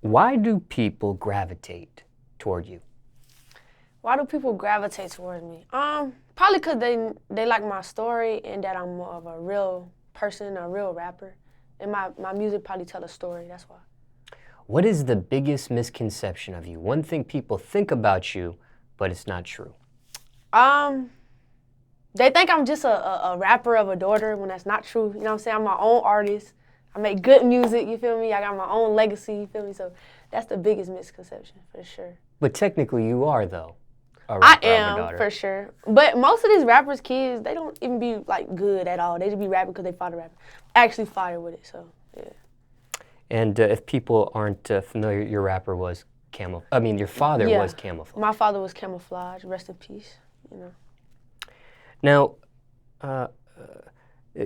Why do people gravitate toward you? Why do people gravitate towards me? Probably because they like my story and that I'm more of a real person, a real rapper. And my music probably tell a story, that's why. What is the biggest misconception of you? One thing people think about you, but it's not true. They think I'm just a rapper of a daughter when that's not true. You know what I'm saying? I'm my own artist. I make good music, you feel me? I got my own legacy, you feel me? So that's the biggest misconception, for sure. But technically you are, though, a I rapper of a am, daughter. for sure. But most of these rappers' kids, they don't even be, like, good at all. They just be rapping because they father rapping. Actually fire with it, so, yeah. And if people aren't familiar, your rapper was your father was Camouflage. My father was Camouflage, rest in peace, you know. Now,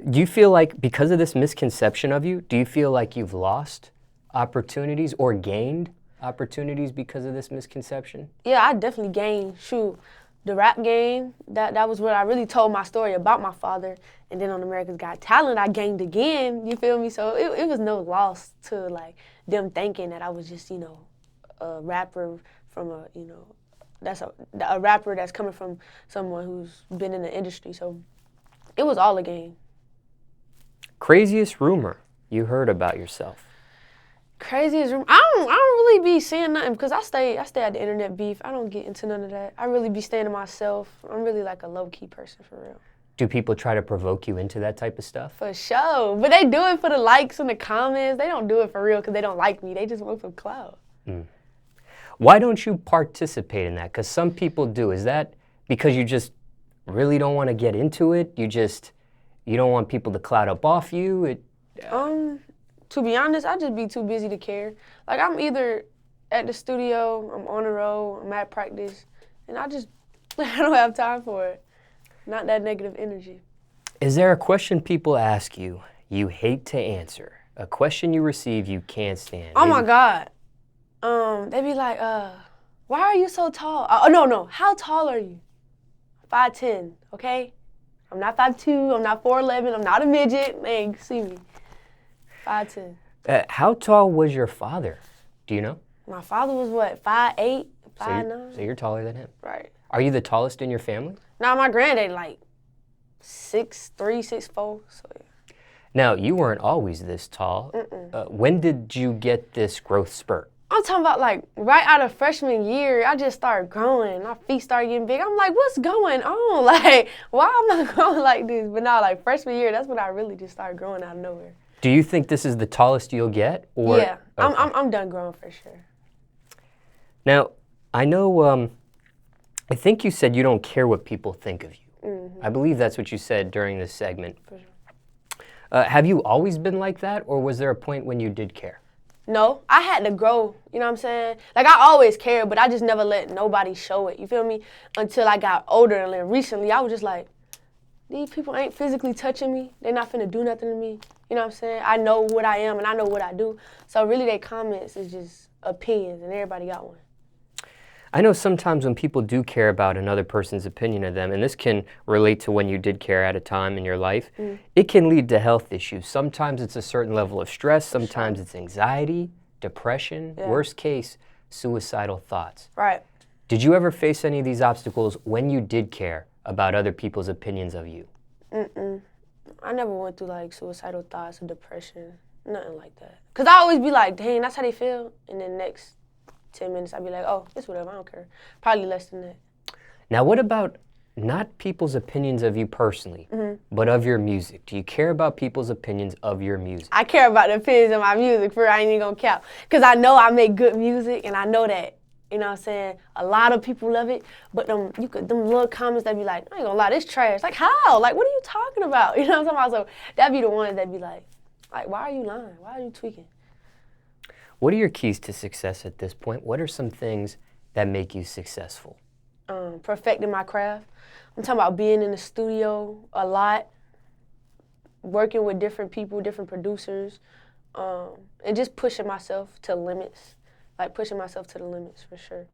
do you feel like, because of this misconception of you, do you feel like you've lost opportunities or gained opportunities because of this misconception? Yeah, I definitely gained, the rap game, that was where I really told my story about my father. And then on America's Got Talent, I gained again, you feel me? So it was no loss to, like, them thinking that I was just, you know, a rapper from a, you know, that's a rapper that's coming from someone who's been in the industry. So it was all a game. Craziest rumor you heard about yourself? Craziest rumor? I don't really be saying nothing because I stay at the internet beef. I don't get into none of that. I really be staying to myself. I'm really like a low-key person, for real. Do people try to provoke you into that type of stuff? For sure. But they do it for the likes and the comments. They don't do it for real because they don't like me. They just want some clout. Why don't you participate in that? Because some people do. Is that because you just really don't want to get into it? You don't want people to cloud up off you? To be honest, I just be too busy to care. Like, I'm either at the studio, I'm on the road, I'm at practice, and I don't have time for it. Not that negative energy. Is there a question people ask you hate to answer? A question you receive you can't stand? Oh my God. They be like, why are you so tall? No, how tall are you? 5'10", okay? I'm not 5'2", I'm not 4'11", I'm not a midget. They ain't see me. 5'10". How tall was your father? Do you know? My father was what, 5'8", 5'9"? So you're taller than him. Right. Are you the tallest in your family? Now my granddad like 6'3", 6'4", so yeah. Now, you weren't always this tall. When did you get this growth spurt? I'm talking about like right out of freshman year, I just started growing. My feet started getting big. I'm like, what's going on? Like, why am I growing like this? But now, like freshman year, that's when I really just started growing out of nowhere. Do you think this is the tallest you'll get? Or? Yeah, Okay. I'm done growing for sure. Now, I know, I think you said you don't care what people think of you. I believe that's what you said during this segment. For sure. Have you always been like that, or was there a point when you did care? No, I had to grow, you know what I'm saying? Like, I always cared, but I just never let nobody show it, you feel me? Until I got older, and then recently, I was just like, these people ain't physically touching me. They're not finna do nothing to me. You know what I'm saying? I know what I am, and I know what I do. So really, their comments is just opinions, and everybody got one. I know sometimes when people do care about another person's opinion of them, and this can relate to when you did care at a time in your life, it can lead to health issues. Sometimes it's a certain level of stress, sometimes it's anxiety, depression, worst case, suicidal thoughts. Right. Did you ever face any of these obstacles when you did care about other people's opinions of you? I never went through like suicidal thoughts or depression, nothing like that. Cause I always be like, dang, that's how they feel, and then next 10 minutes, I'd be like, oh, it's whatever, I don't care. Probably less than that. Now, what about not people's opinions of you personally, but of your music? Do you care about people's opinions of your music? I care about the opinions of my music, for real, I ain't even gonna cap. Because I know I make good music, and I know that, you know what I'm saying, a lot of people love it, but them little comments that be like, I ain't gonna lie, this trash. Like, how? Like, what are you talking about? You know what I'm talking about? So that'd be the ones that be like, why are you lying? Why are you tweaking? What are your keys to success at this point? What are some things that make you successful? Perfecting my craft. I'm talking about being in the studio a lot, working with different people, different producers, and just pushing myself to limits, like pushing myself to the limits for sure.